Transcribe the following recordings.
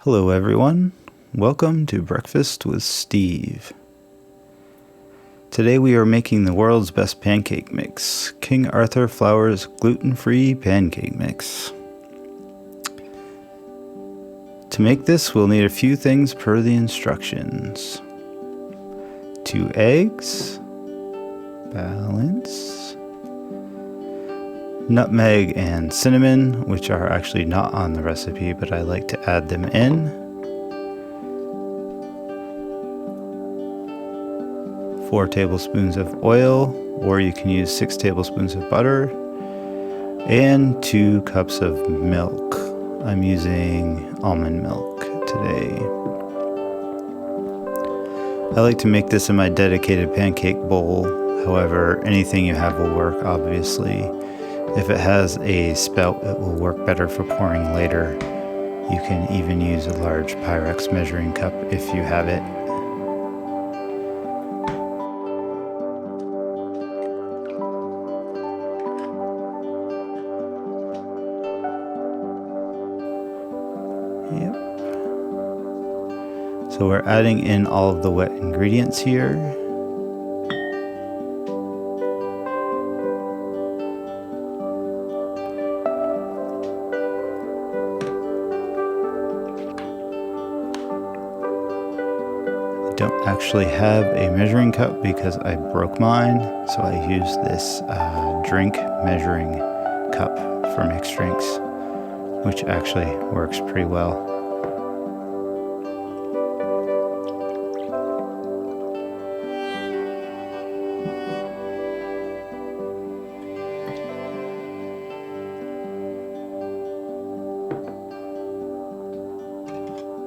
Hello everyone, welcome to Breakfast with Steve. Today we are making the world's best pancake mix, King Arthur Flour's gluten-free pancake mix. To make this we'll need a few things per the instructions. 2 eggs, balance, nutmeg and cinnamon, which are actually not on the recipe, but I like to add them in. 4 tablespoons of oil, or you can use 6 tablespoons of butter, and 2 cups of milk. I'm using almond milk today. I like to make this in my dedicated pancake bowl. However, anything you have will work, obviously. If it has a spout, it will work better for pouring later. You can even use a large Pyrex measuring cup if you have it. Yep. So we're adding in all of the wet ingredients here. Don't actually have a measuring cup because I broke mine, so I use this drink measuring cup for mixed drinks, which actually works pretty well.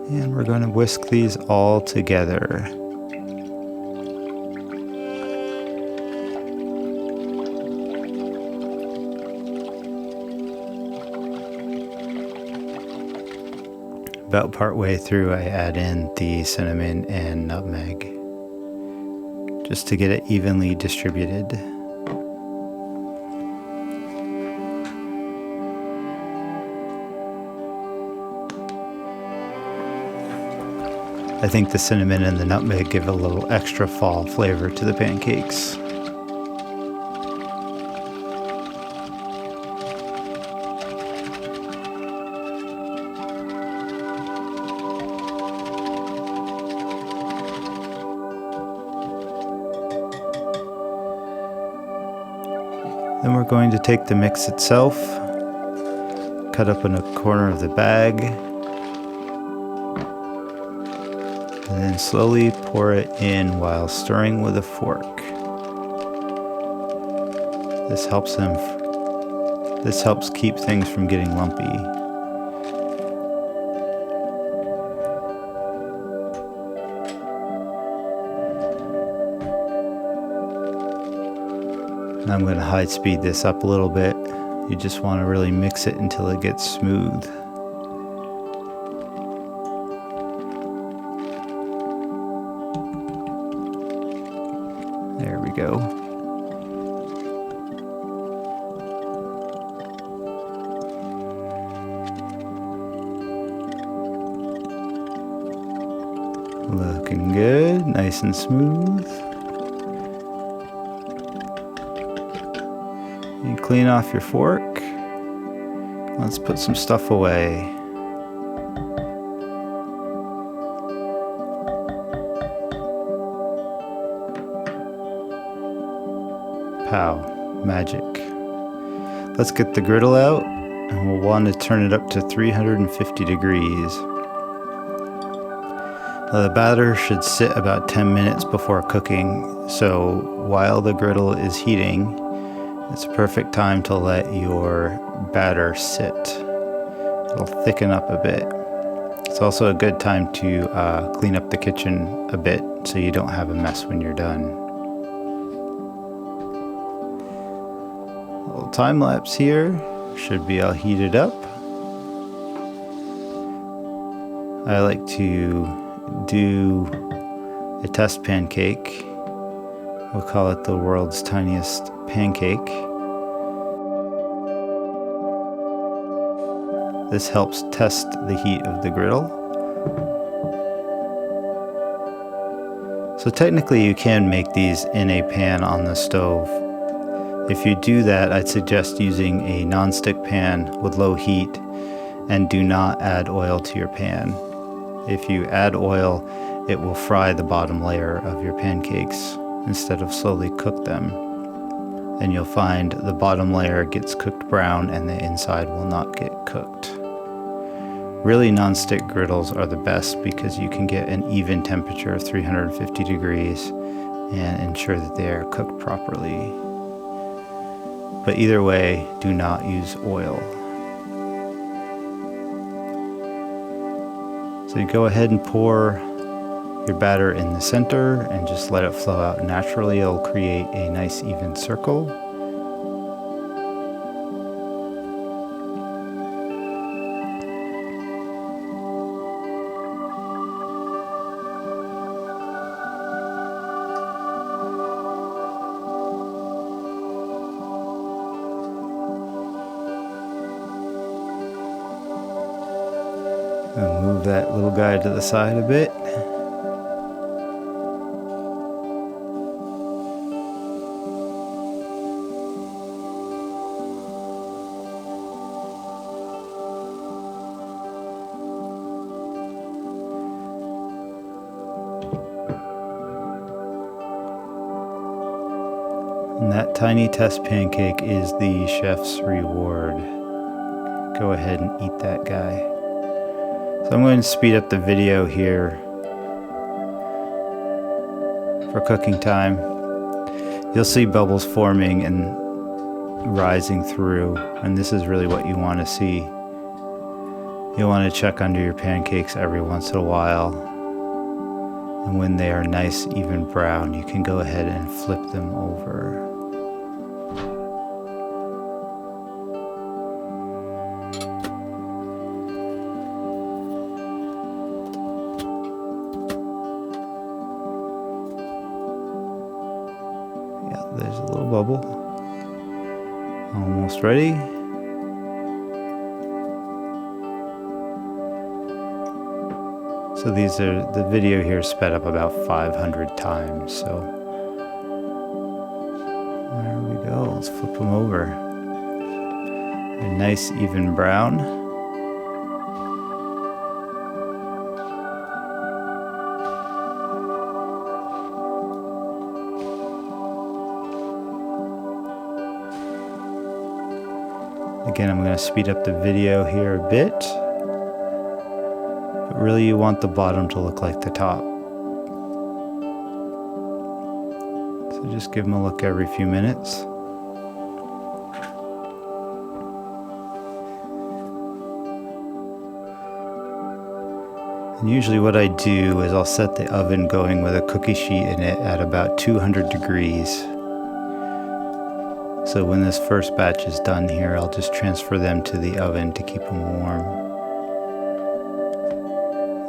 And we're going to whisk these all together. About partway through, I add in the cinnamon and nutmeg just to get it evenly distributed. I think the cinnamon and the nutmeg give a little extra fall flavor to the pancakes. Then we're going to take the mix itself, cut up in a corner of the bag, and then slowly pour it in while stirring with a fork. This helps keep things from getting lumpy. And I'm going to high speed this up a little bit. You just want to really mix it until it gets smooth. There we go. Looking good, nice and smooth. You clean off your fork. Let's put some stuff away. Pow, magic. Let's get the griddle out, and we'll want to turn it up to 350 degrees. The batter should sit about 10 minutes before cooking, so while the griddle is heating, it's a perfect time to let your batter sit. It'll thicken up a bit. It's also a good time to clean up the kitchen a bit so you don't have a mess when you're done. A little time lapse here. Should be all heated up. I like to do a test pancake. We'll call it the world's tiniest pancake. This helps test the heat of the griddle. So technically you can make these in a pan on the stove. If you do that, I'd suggest using a nonstick pan with low heat and do not add oil to your pan. If you add oil, it will fry the bottom layer of your pancakes instead of slowly cook them. And you'll find the bottom layer gets cooked brown and the inside will not get cooked. Really, nonstick griddles are the best because you can get an even temperature of 350 degrees and ensure that they are cooked properly. But either way, do not use oil. So you go ahead and pour your batter in the center and just let it flow out naturally. It'll create a nice even circle. I'll move that little guy to the side a bit. And that tiny test pancake is the chef's reward. Go ahead and eat that guy. So I'm going to speed up the video here for cooking time. You'll see bubbles forming and rising through, and this is really what you want to see. You'll want to check under your pancakes every once in a while, and when they are nice even brown, you can go ahead and flip them over. There's a little bubble. Almost ready. So the video here is sped up about 500 times. So there we go. Let's flip them over. A nice even brown. Again, I'm going to speed up the video here a bit, but really you want the bottom to look like the top. So just give them a look every few minutes. And usually what I do is I'll set the oven going with a cookie sheet in it at about 200 degrees. So when this first batch is done here, I'll just transfer them to the oven to keep them warm.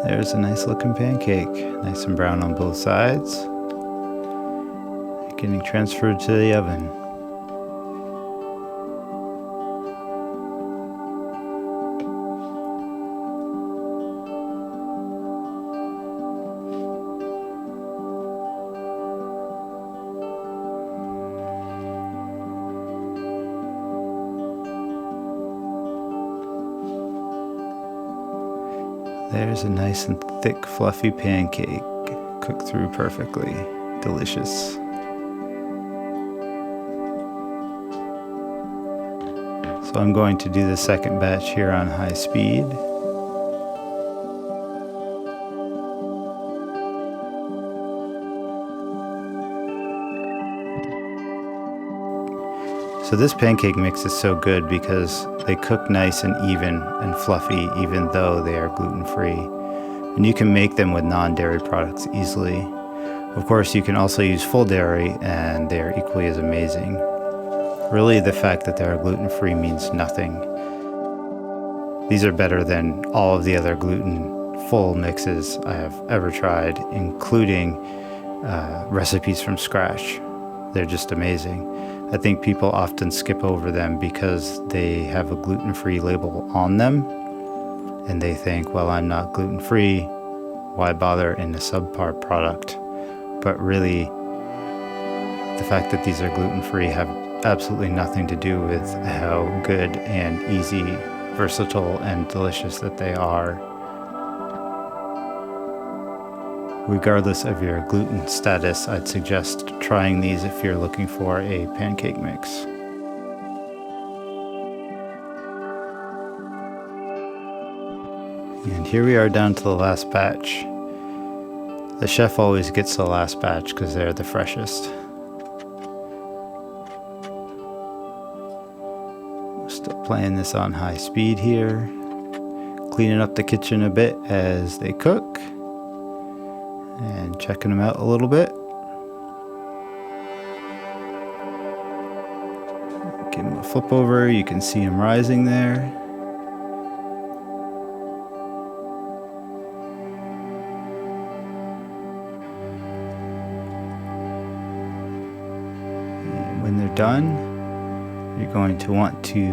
There's a nice looking pancake, nice and brown on both sides. Getting transferred to the oven. There's a nice and thick, fluffy pancake, cooked through perfectly. Delicious. So I'm going to do the second batch here on high speed. So this pancake mix is so good because they cook nice and even and fluffy even though they are gluten-free. And you can make them with non-dairy products easily. Of course, you can also use full dairy and they are equally as amazing. Really, the fact that they are gluten-free means nothing. These are better than all of the other gluten-full mixes I have ever tried, including recipes from scratch. They're just amazing. I think people often skip over them because they have a gluten-free label on them, and they think, well, I'm not gluten-free, why bother in a subpar product? But really, the fact that these are gluten-free have absolutely nothing to do with how good and easy, versatile, and delicious that they are. Regardless of your gluten status, I'd suggest trying these if you're looking for a pancake mix. And here we are down to the last batch. The chef always gets the last batch because they're the freshest. Still playing this on high speed here, cleaning up the kitchen a bit as they cook, and checking them out a little bit. Give them a flip over, you can see them rising there. And when they're done, you're going to want to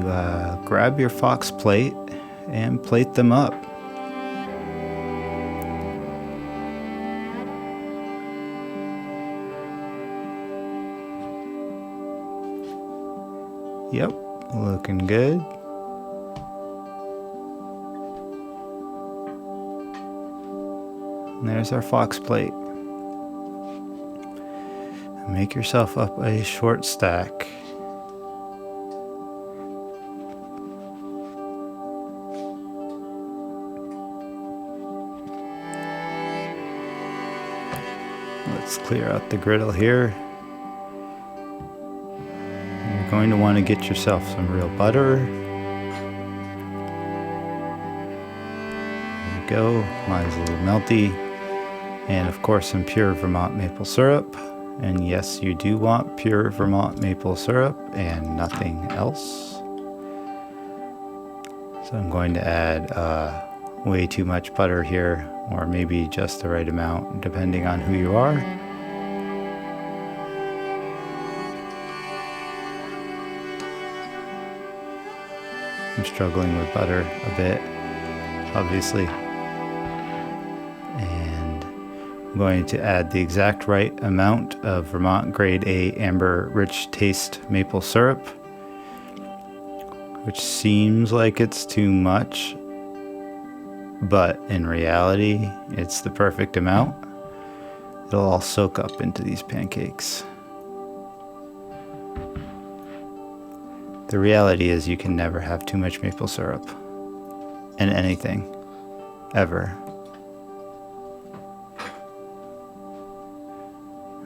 grab your Fox plate and plate them up. Yep, looking good. And there's our Fox plate. Make yourself up a short stack. Let's clear out the griddle here. You're going to want to get yourself some real butter. There you go. Mine's a little melty. And of course some pure Vermont maple syrup. And yes, you do want pure Vermont maple syrup and nothing else. So I'm going to add way too much butter here, or maybe just the right amount, depending on who you are. I'm struggling with butter a bit, obviously. And I'm going to add the exact right amount of Vermont Grade A Amber Rich Taste maple syrup, which seems like it's too much, but in reality, it's the perfect amount. It'll all soak up into these pancakes. The reality is you can never have too much maple syrup in anything, ever.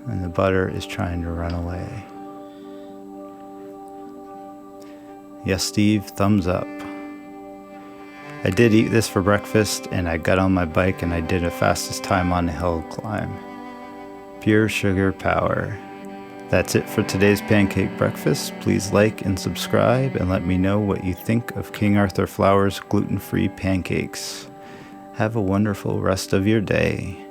And the butter is trying to run away. Yes, Steve, thumbs up. I did eat this for breakfast, and I got on my bike and I did a fastest time on the hill climb. Pure sugar power. That's it for today's pancake breakfast. Please like and subscribe and let me know what you think of King Arthur Flour's gluten-free pancakes. Have a wonderful rest of your day.